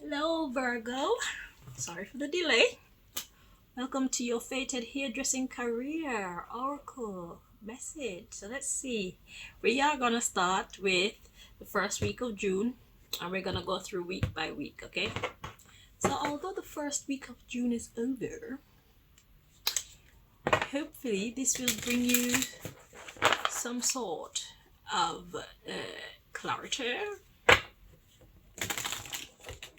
Hello, Virgo. Sorry for the delay. Welcome to your fated hairdressing career oracle message. So let's see. We are gonna start with the first week of June, and we're gonna go through week by week. Okay. So although the first week of June is over, hopefully this will bring you some sort of clarity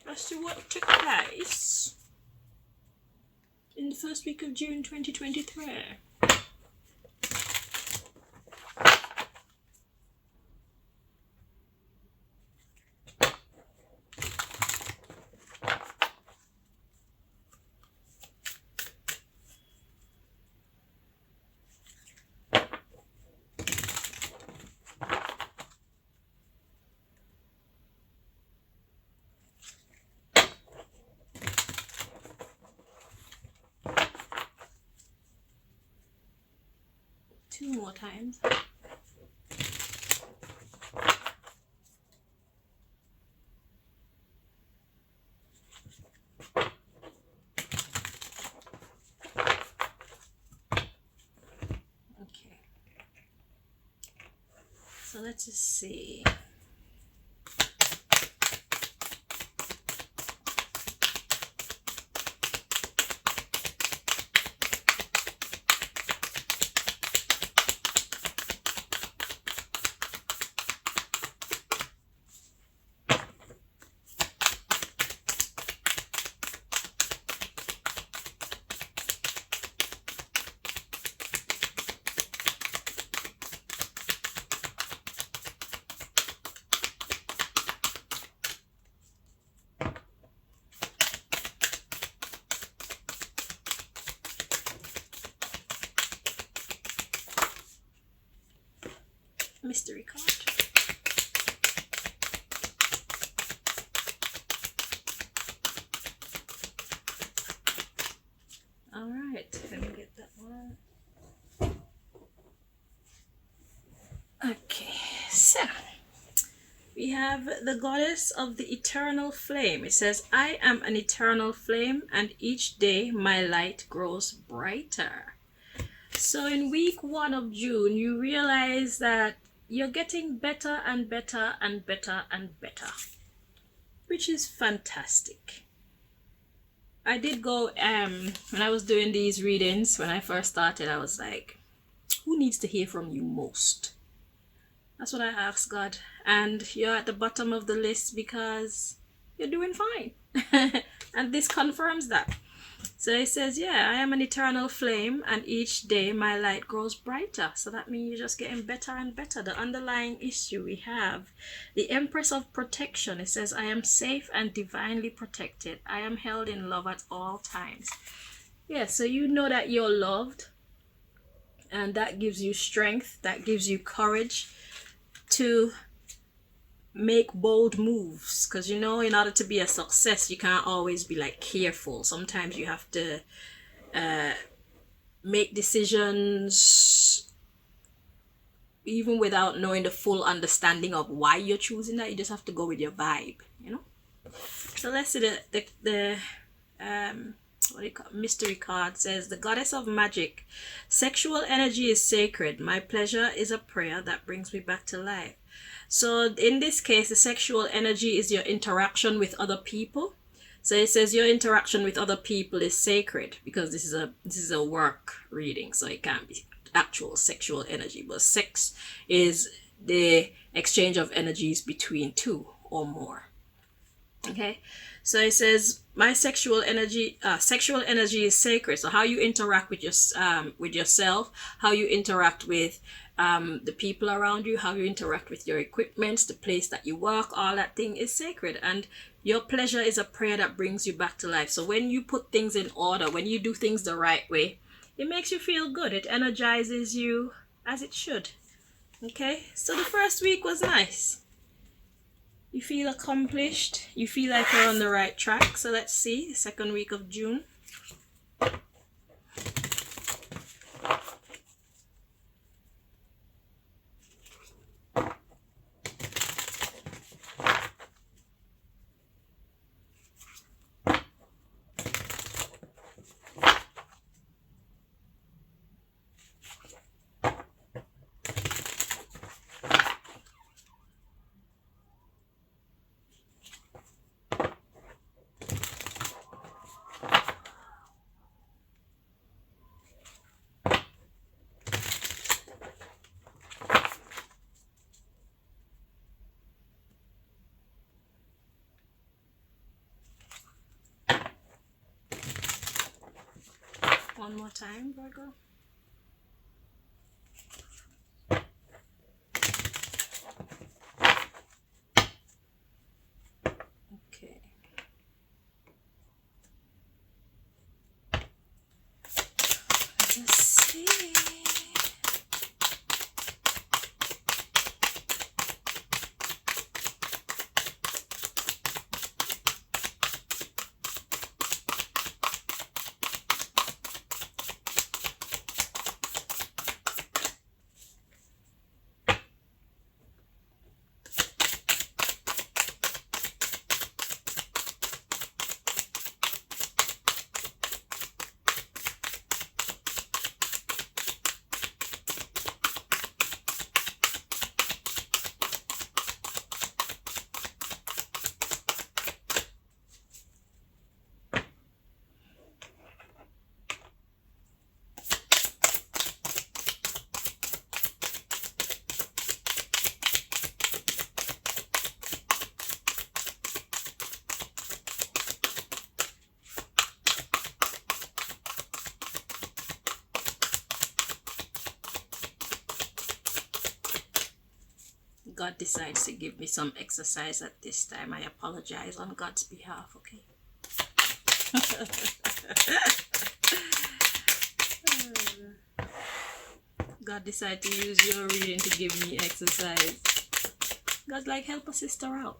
as to what took place in the first week of June 2023. Two more times. Okay. So let's just see. Mystery card. All right, let me get that one. Okay, so we have the goddess of the eternal flame. It says, I am an eternal flame, and each day my light grows brighter. So in week 1 of June, you realize that you're getting better and better and better and better, which is fantastic. I did go, when I was doing these readings, when I first started, I was like, who needs to hear from you most? That's what I asked God. And you're at the bottom of the list because you're doing fine. And this confirms that. So it says, yeah, I am an eternal flame, and each day my light grows brighter. So that means you're just getting better and better. The underlying issue we have, the Empress of Protection. It says, I am safe and divinely protected. I am held in love at all times. Yeah, so you know that you're loved, and that gives you strength, that gives you courage to make bold moves, because in order to be a success, you can't always be like careful. Sometimes you have to make decisions even without knowing the full understanding of why you're choosing that. You just have to go with your vibe. So let's see the what do you call mystery card. Says, the goddess of magic, sexual energy is sacred. My pleasure is a prayer that brings me back to life. So in this case, the sexual energy is your interaction with other people. So it says your interaction with other people is sacred, because this is a work reading, so it can't be actual sexual energy. But sex is the exchange of energies between two or more. Okay, so it says my sexual energy is sacred. So how you interact with yourself, how you interact with the people around you, how you interact with your equipment, the place that you work, all that thing is sacred. And your pleasure is a prayer that brings you back to life. So when you put things in order, when you do things the right way, it makes you feel good. It energizes you as it should. Okay, so the first week was nice. You feel accomplished. You feel like you're on the right track. So let's see, the second week of June. one more time, Virgo. Okay. Let's see. God decides to give me some exercise at this time. I apologize on God's behalf, okay? God decided to use your reading to give me exercise. God's like, help a sister out.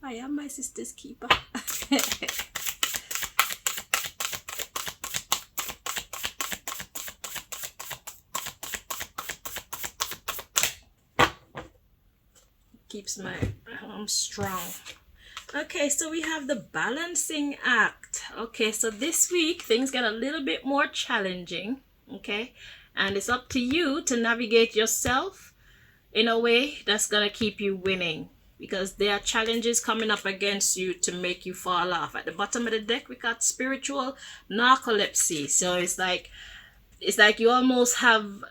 I am my sister's keeper. Keeps my arm strong. Okay, so we have the balancing act. Okay, so this week things get a little bit more challenging. Okay, and it's up to you to navigate yourself in a way that's gonna keep you winning, because there are challenges coming up against you to make you fall off. At the bottom of the deck we got spiritual narcolepsy. So it's like you almost have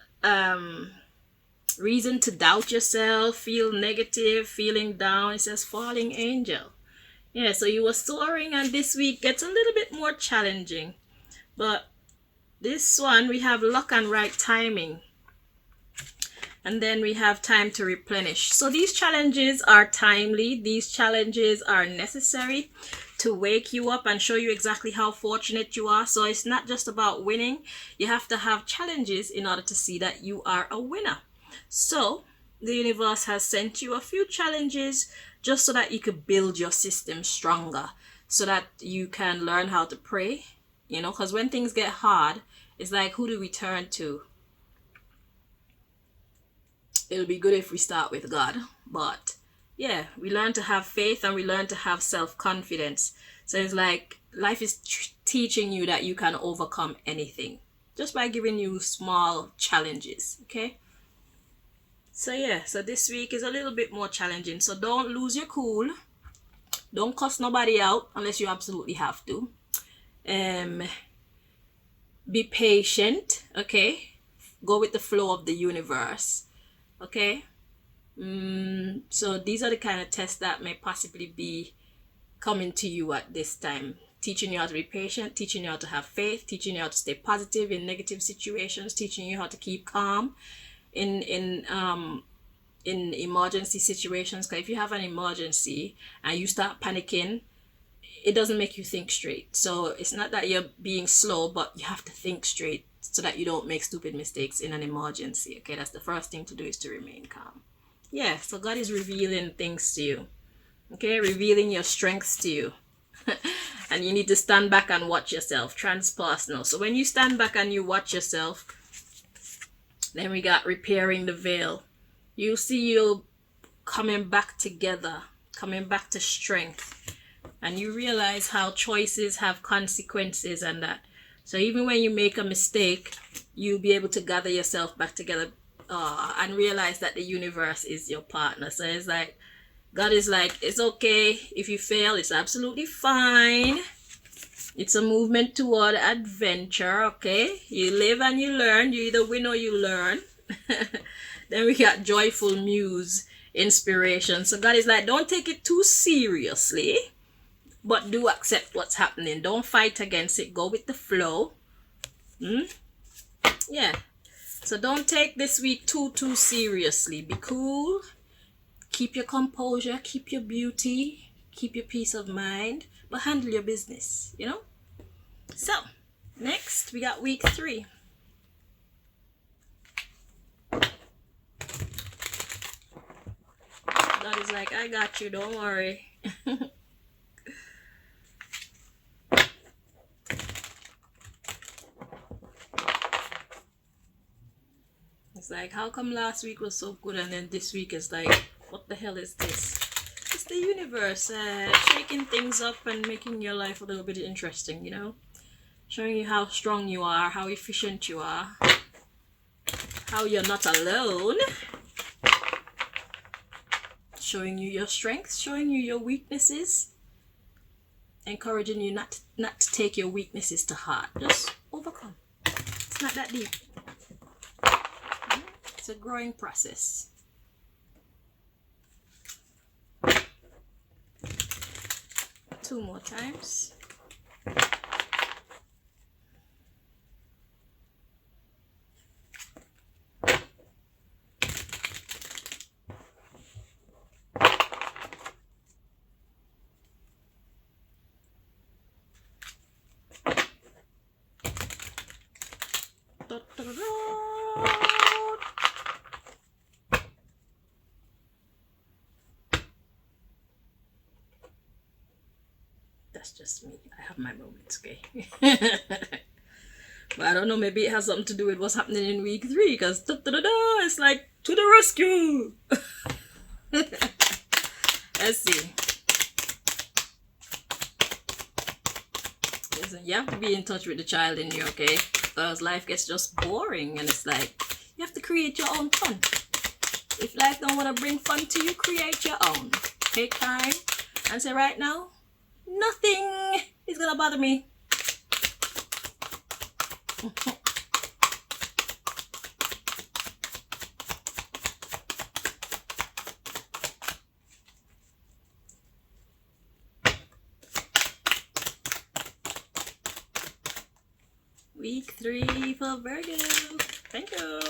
reason to doubt yourself, feel negative, feeling down. It says falling angel. Yeah, so you were soaring, and this week gets a little bit more challenging. But this one, we have luck and right timing. And then we have time to replenish. So these challenges are timely. These challenges are necessary to wake you up and show you exactly how fortunate you are. So it's not just about winning. You have to have challenges in order to see that you are a winner. So the universe has sent you a few challenges just so that you could build your system stronger, so that you can learn how to pray, you know, because when things get hard, it's like, who do we turn to? It'll be good if we start with God. But yeah, we learn to have faith and we learn to have self-confidence. So it's like life is teaching you that you can overcome anything just by giving you small challenges. Okay, so yeah, so this week is a little bit more challenging. So don't lose your cool. Don't cuss nobody out unless you absolutely have to. Be patient. Okay, go with the flow of the universe. Okay, so these are the kind of tests that may possibly be coming to you at this time, teaching you how to be patient, teaching you how to have faith, teaching you how to stay positive in negative situations, teaching you how to keep calm in emergency situations. Because if you have an emergency and you start panicking, it doesn't make you think straight. So it's not that you're being slow, but you have to think straight so that you don't make stupid mistakes in an emergency. Okay, that's the first thing to do, is to remain calm. Yeah, so God is revealing things to you. Okay, revealing your strengths to you. And you need to stand back and watch yourself. Transpersonal. So when you stand back and you watch yourself, then we got repairing the veil. You see you coming back together, coming back to strength. And you realize how choices have consequences and that. So even when you make a mistake, you'll be able to gather yourself back together and realize that the universe is your partner. So it's like, God is like, it's okay if you fail, it's absolutely fine. It's a movement toward adventure, okay? You live and you learn. You either win or you learn. Then we got joyful muse, inspiration. So God is like, don't take it too seriously. but do accept what's happening. Don't fight against it. Go with the flow. Yeah. So don't take this week too seriously. Be cool. Keep your composure. Keep your beauty. Keep your peace of mind. But handle your business, you know? So, next we got week 3. God is like, I got you, don't worry. It's like, how come last week was so good and then this week is like, what the hell is this? It's the universe shaking things up and making your life a little bit interesting, you know? Showing you how strong you are, how efficient you are, how you're not alone. Showing you your strengths, showing you your weaknesses, encouraging you not to take your weaknesses to heart. Just overcome. It's not that deep. It's a growing process. Two more times. That's just me. I have my moments, okay? But I don't know, maybe it has something to do with what's happening in week 3, because it's like, to the rescue! Let's see. Listen, you have to be in touch with the child in you, okay? Because life gets just boring, and it's like, you have to create your own fun. If life don't want to bring fun to you, create your own. Take time and say, right now, nothing is gonna bother me. Week 3 for Virgo. Thank you.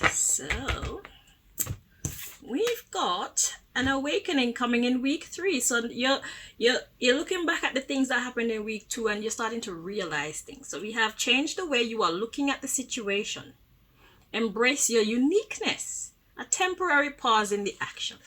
So we've got an awakening coming in week 3. So you're looking back at the things that happened in week 2 and you're starting to realize things. So we have changed the way you are looking at the situation. Embrace your uniqueness. A temporary pause in the action.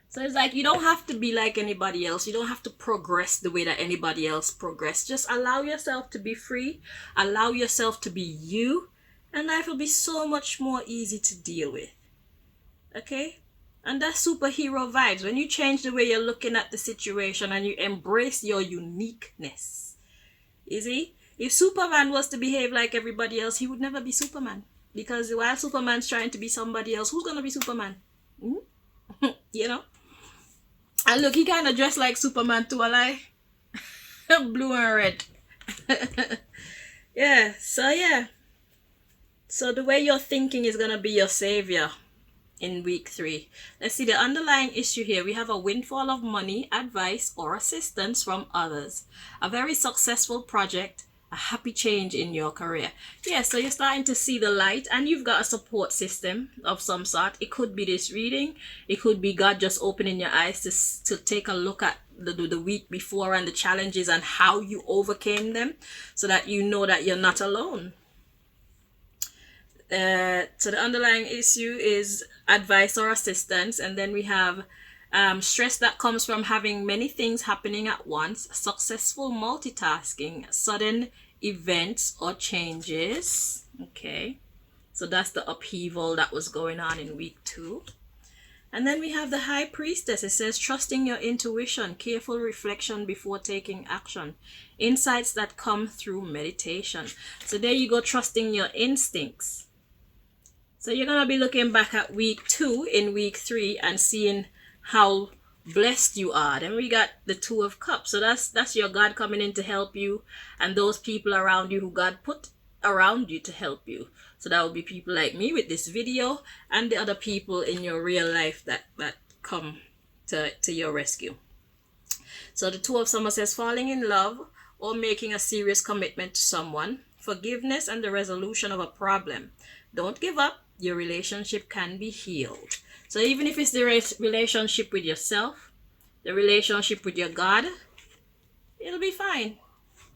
So it's like, you don't have to be like anybody else. You don't have to progress the way that anybody else progressed. Just allow yourself to be free. Allow yourself to be you. And life will be so much more easy to deal with. Okay? And that's superhero vibes. When you change the way you're looking at the situation and you embrace your uniqueness. You see? If Superman was to behave like everybody else, he would never be Superman. Because while Superman's trying to be somebody else, who's going to be Superman? You know? And look, he kind of dressed like Superman too, alright? Blue and red. Yeah. So the way you're thinking is going to be your savior in week 3. Let's see the underlying issue here. We have a windfall of money, advice, or assistance from others. A very successful project. A happy change in your career. Yeah, so you're starting to see the light and you've got a support system of some sort. It could be this reading. It could be God just opening your eyes to take a look at the week before and the challenges and how you overcame them so that you know that you're not alone. So the underlying issue is advice or assistance. And then we have stress that comes from having many things happening at once, successful multitasking, sudden events or changes. Okay, so that's the upheaval that was going on in week 2. And then we have the High Priestess. It says trusting your intuition, careful reflection before taking action, insights that come through meditation. So there you go, trusting your instincts. So you're going to be looking back at week 2 in week 3 and seeing how blessed you are. Then we got the 2 of Cups. So that's your God coming in to help you, and those people around you who God put around you to help you. So that will be people like me with this video, and the other people in your real life that come to your rescue. So the 2 of Swords says falling in love or making a serious commitment to someone, forgiveness and the resolution of a problem. Don't give up. Your relationship can be healed. So even if it's the relationship with yourself, the relationship with your God, it'll be fine.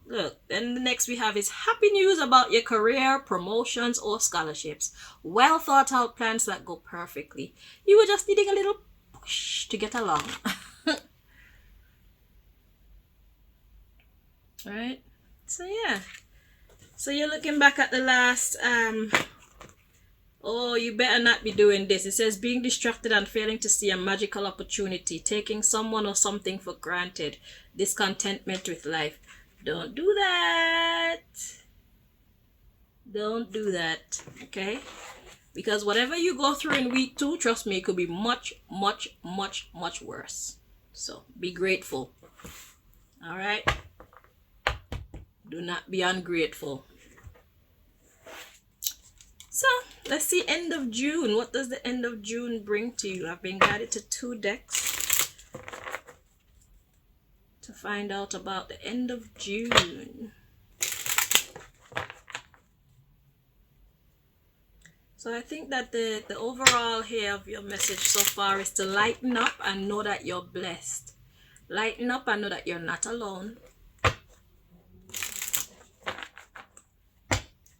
Look, then the next we have is happy news about your career, promotions, or scholarships. Well thought out plans that go perfectly. You were just needing a little push to get along. Right? So yeah. So you're looking back at the last oh, you better not be doing this. It says being distracted and failing to see a magical opportunity, taking someone or something for granted, discontentment with life. Don't do that. Don't do that, okay? Because whatever you go through in week 2, trust me, it could be much, much, much, much worse. So be grateful. All right? Do not be ungrateful. So let's see end of June. What does the end of June bring to you? I've been guided to 2 decks to find out about the end of June. So I think that the overall here of your message so far is to lighten up and know that you're blessed. Lighten up and know that you're not alone.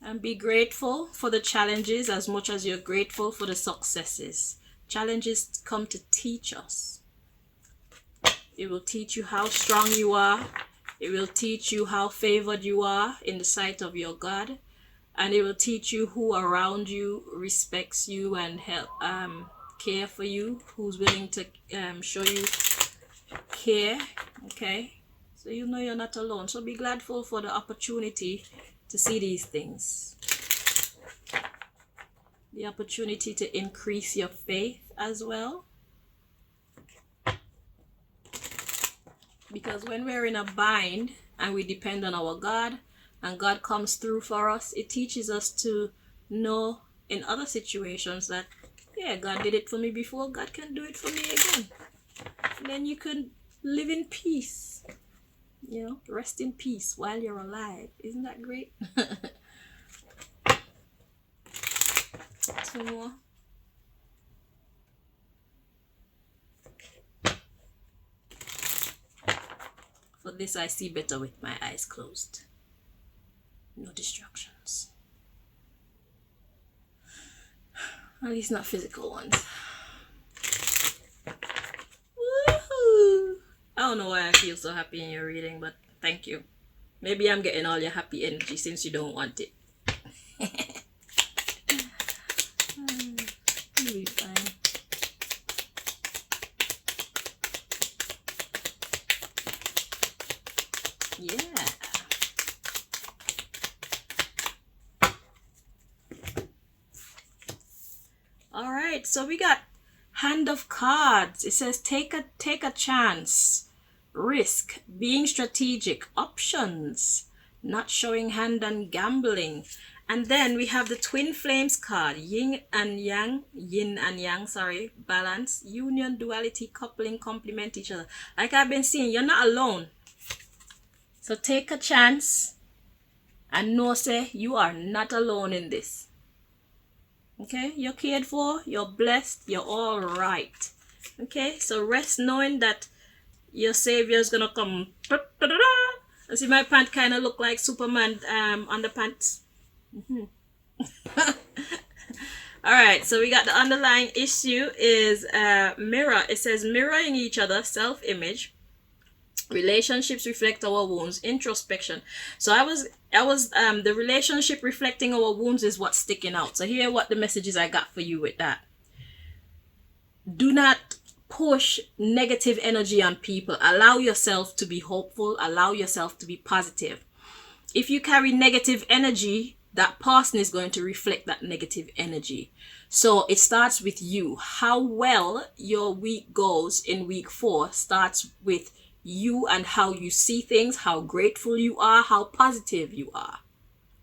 And be grateful for the challenges as much as you're grateful for the successes. Challenges come to teach us. It will teach you how strong you are. It will teach you how favored you are in the sight of your God. And it will teach you who around you respects you and help care for you, who's willing to show you care. Okay? So you know you're not alone. So be grateful for the opportunity to see these things. The opportunity to increase your faith as well. Because when we're in a bind and we depend on our God and God comes through for us, it teaches us to know in other situations that, yeah, God did it for me before, God can do it for me again. And then you can live in peace. You know, rest in peace while you're alive. Isn't that great? 2 more. For this, I see better with my eyes closed. No distractions. At least not physical ones. Woohoo! I don't know why I feel so happy in your reading, but thank you. Maybe I'm getting all your happy energy since you don't want it. You'll be fine. Yeah. All right, so we got Hand of Cards. It says take a chance, risk, being strategic, options, not showing hand and gambling. And then we have the Twin Flames card, yin and yang, balance, union, duality, coupling, complement each other. Like I've been saying, you're not alone. So take a chance and know, say, you are not alone in this. Okay, you're cared for, you're blessed, you're all right. Okay, so rest knowing that your savior is gonna come. And see, my pant kind of look like Superman underpants. All right, so we got the underlying issue is mirror. It says mirroring each other, self-image. Relationships reflect our wounds, introspection. So I was the relationship reflecting our wounds is what's sticking out. So here are what the messages I got for you with that. Do not push negative energy on people. Allow yourself to be hopeful. Allow yourself to be positive. If you carry negative energy, that person is going to reflect that negative energy. So it starts with you. How well your week goes in week 4 starts with you and how you see things, how grateful you are, how positive you are.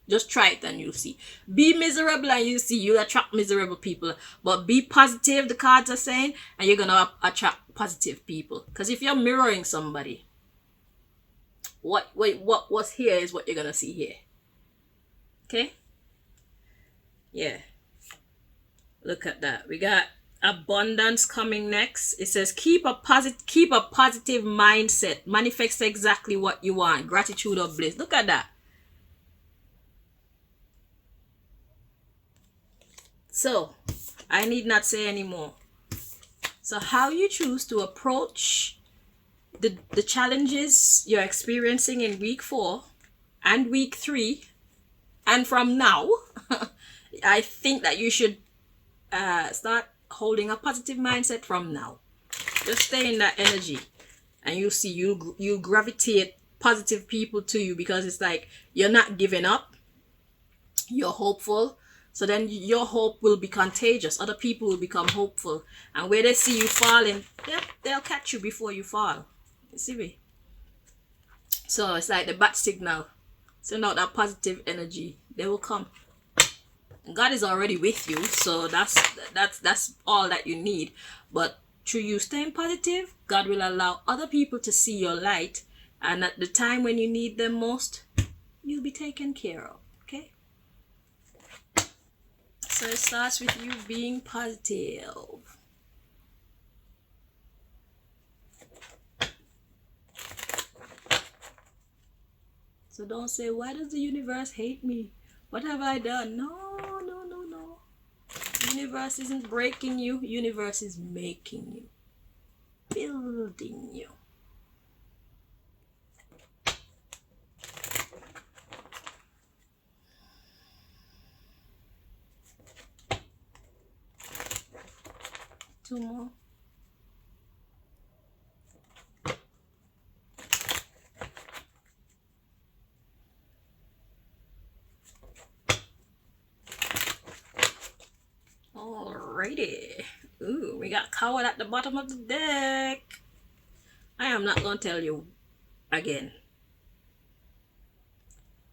Just try it and you'll see. Be miserable and you see you'll attract miserable people. But be positive, the cards are saying, and you're gonna attract positive people. Because if you're mirroring somebody, what's here is what you're gonna see here. Okay? Yeah. Look at that. We got abundance coming next. It says keep a positive mindset. Manifest exactly what you want. Gratitude or bliss. Look at that. So, I need not say anymore. So, how you choose to approach the challenges you're experiencing in week 4 and week 3 and from now, I think that you should start holding a positive mindset from now. Just stay in that energy and you'll see you gravitate positive people to you, because it's like you're not giving up, you're hopeful. So then your hope will be contagious. Other people will become hopeful. And where they see you falling, they'll catch you before you fall. You see me? So it's like the bat signal. Send out that positive energy. They will come. God is already with you. So that's all that you need. But through you staying positive, God will allow other people to see your light. And at the time when you need them most, you'll be taken care of. Okay? So it starts with you being positive. So don't say, why does the universe hate me? What have I done? No. The universe isn't breaking you. The universe is making you. Building you. Two more. Alrighty. Ooh, we got coward at the bottom of the deck. I am not going to tell you again.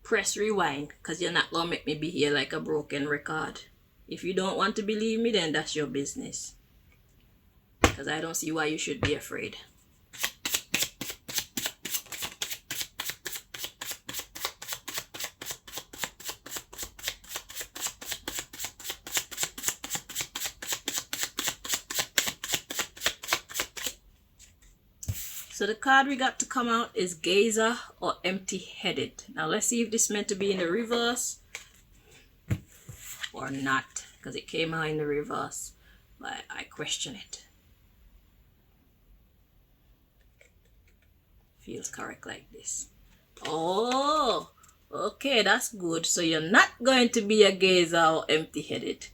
Press rewind, because you're not going to make me be here like a broken record. If you don't want to believe me, then that's your business. Because I don't see why you should be afraid. So the card we got to come out is Gazer or Empty-Headed. Now let's see if this is meant to be in the reverse or not, because it came out in the reverse, but I question it. Feels correct like this. Oh, okay, that's good. So you're not going to be a gazer or empty-headed.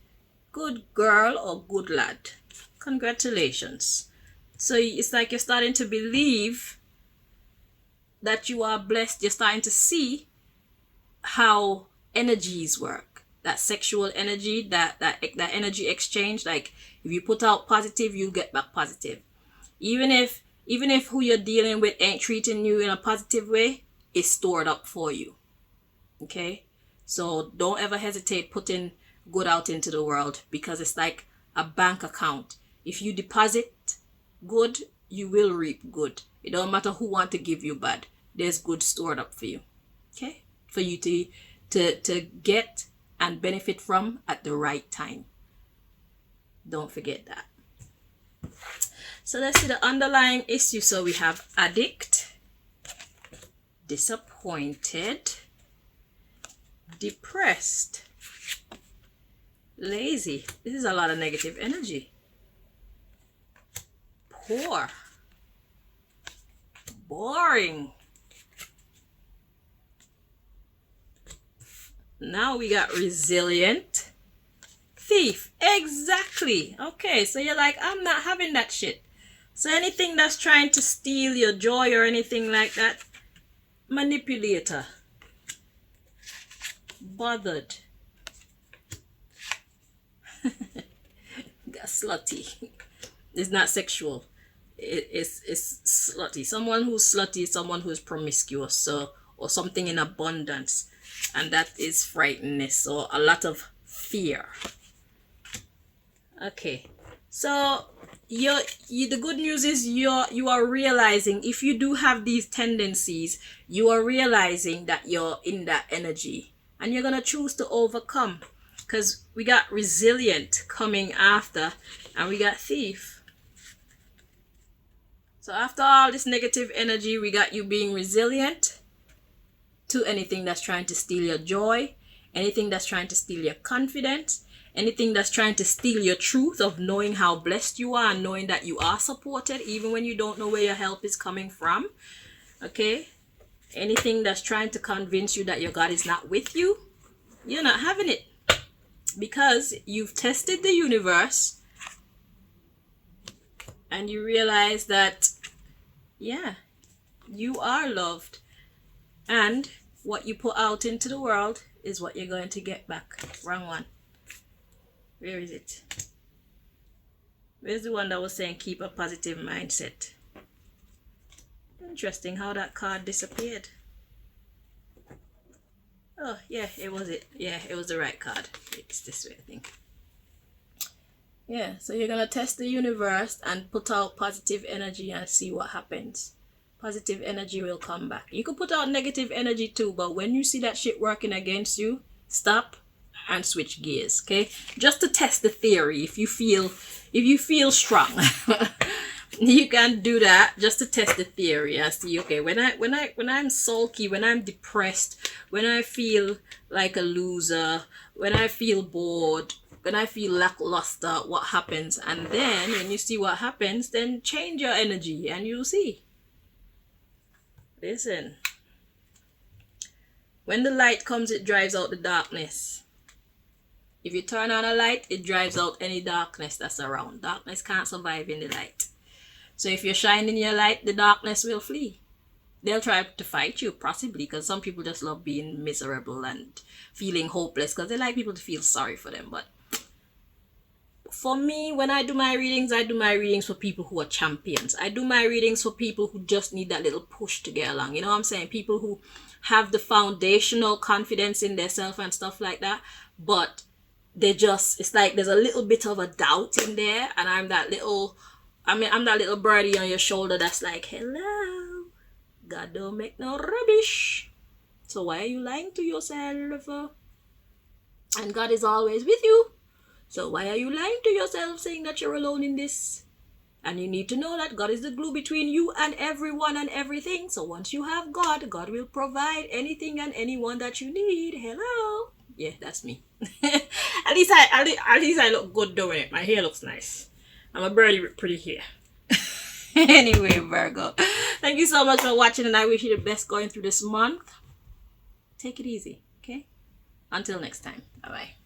Good girl or good lad. Congratulations. So it's like you're starting to believe that you are blessed. You're starting to see how energies work. That sexual energy, that energy exchange. Like if you put out positive, you get back positive. Even if who you're dealing with ain't treating you in a positive way, it's stored up for you. Okay? So don't ever hesitate putting good out into the world, because it's like a bank account. If you deposit good, you will reap good. It don't matter who want to give you bad. There's good stored up for you. Okay? For you to get and benefit from at the right time. Don't forget that. So let's see the underlying issue. So we have addict, disappointed, depressed, lazy. This is a lot of negative energy. Poor, boring. Now we got resilient, thief. Exactly. Okay, so you're like, I'm not having that shit. So anything that's trying to steal your joy or anything like that, manipulator. bothered. Slutty. It's not sexual. It's slutty. Someone who's slutty is someone who's promiscuous, so, or something in abundance, and that is frightenness or a lot of fear. Okay, so the good news is you are realizing, if you do have these tendencies, you are realizing that you're in that energy, and you're gonna choose to overcome, because we got resilient coming after, and we got thief. So after all this negative energy, we got you being resilient to anything that's trying to steal your joy, anything that's trying to steal your confidence, anything that's trying to steal your truth of knowing how blessed you are and knowing that you are supported even when you don't know where your help is coming from. Okay? Anything that's trying to convince you that your God is not with you, you're not having it. Because you've tested the universe and you realize that, yeah, you are loved. And what you put out into the world is what you're going to get back. Wrong one. Where is it? Where's the one that was saying keep a positive mindset? Interesting how that card disappeared. Oh, yeah, it was it. Yeah, it was the right card. It's this way, I think. Yeah, so you're going to test the universe and put out positive energy and see what happens. Positive energy will come back. You could put out negative energy too, but when you see that shit working against you, stop and switch gears, okay? Just to test the theory. If you feel strong, you can do that just to test the theory and see, okay, when I'm sulky, when I'm depressed, when I feel like a loser, when I feel bored, when I feel lackluster, what happens? And then when you see what happens, then change your energy and you'll see. Listen, when the light comes, it drives out the darkness. If you turn on a light, it drives out any darkness that's around. Darkness can't survive in the light. So if you're shining your light, the darkness will flee. They'll try to fight you, possibly, because some people just love being miserable and feeling hopeless because they like people to feel sorry for them. But for me, when I do my readings for people who are champions. I do my readings for people who just need that little push to get along. You know what I'm saying? People who have the foundational confidence in themselves and stuff like that, but it's like there's a little bit of a doubt in there, and I'm that little birdie on your shoulder that's like, hello, God don't make no rubbish. So why are you lying to yourself? And God is always with you. So why are you lying to yourself saying that you're alone in this? And you need to know that God is the glue between you and everyone and everything. So once you have God, God will provide anything and anyone that you need. Hello. Yeah, that's me. at least I look good doing it. My hair looks nice. I'm a birdie with pretty hair. Anyway, Virgo, thank you so much for watching, and I wish you the best going through this month. Take it easy, okay? Until next time. Bye-bye.